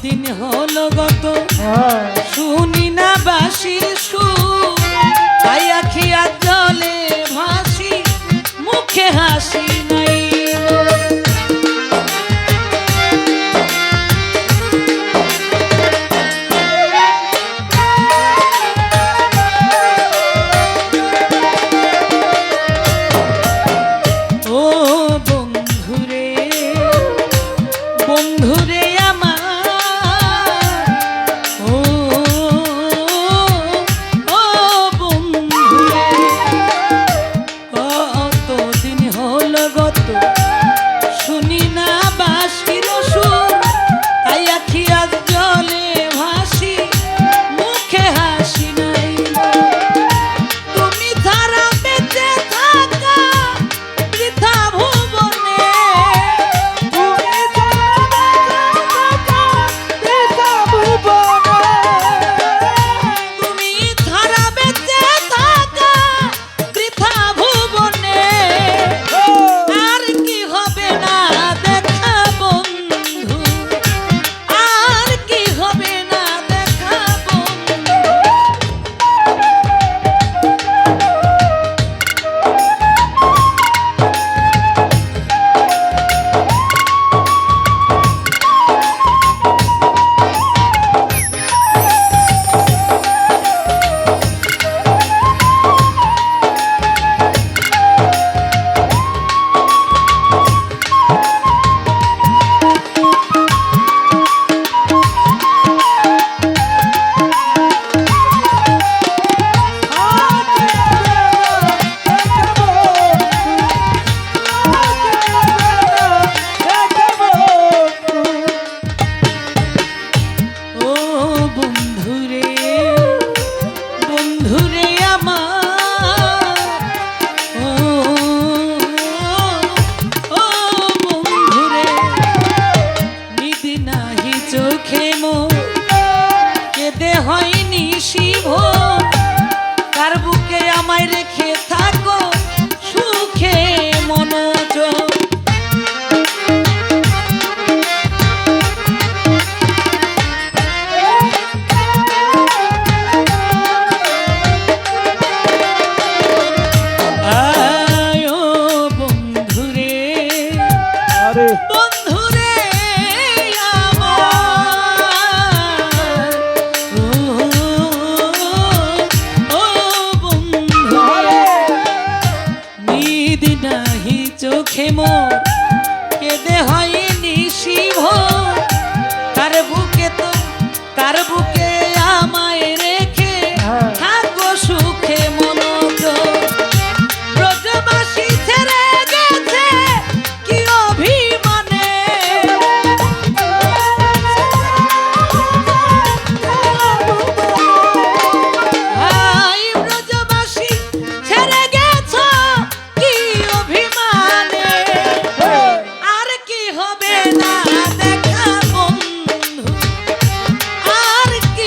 দিন হলো গত শুনি না বাঁশির সুর, তাই আখি আর জলে ভাসি মুখে হাসি নাই। ও বন্ধুরে বন্ধুরে আমায় রেখে থাকো সুখে মনোযোগ। আয় ও বন্ধুরে বন্ধুরে চোখে মোর কেঁদে হয়নি শিভ, কার বুকে তো কার বুকে আমায় রেখে থাকো সুখে মনোযোগ। ব্রজবাসী ছেড়ে গেছে কি অভিমানে, ব্রজবাসী ছেড়ে গেছ কি অভিমানে, আর কি হবে না দেখা বন্ধু, আর কি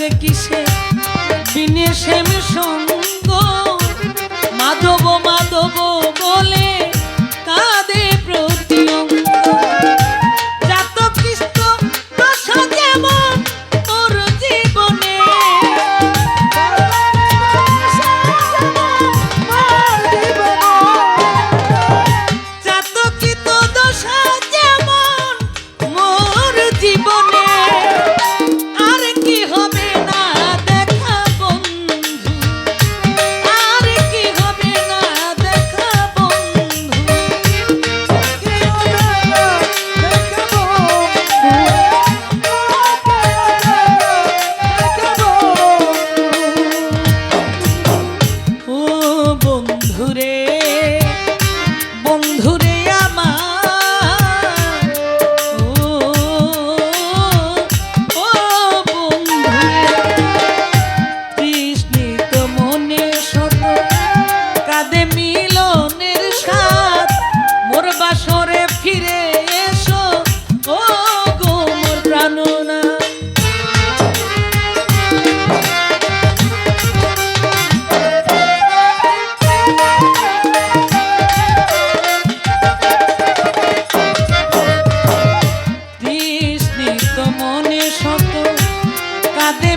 আছে কিসে বিনে শ্যাম সঙ্গ মাধব মাধব বলে কাঁদে প্রতি অঙ্গ জাত কৃষ্ণ দশা যেমন তোর জীবনে জাত কৃত দশা যেমন মোর জীবনে আর কি হবে না দেখা বন্ধু আর কি হবে না দেখা বন্ধু ও বন্ধুরে বন্ধুরে আমার ও ও বন্ধুরে তৃষ্ণিত মনে শত কাঁদে মিলনের সাথ মোর বাসরে ফিরে এসো ও গো মোর প্রাণনা তৃষ্ণিত মনে শত কাঁদে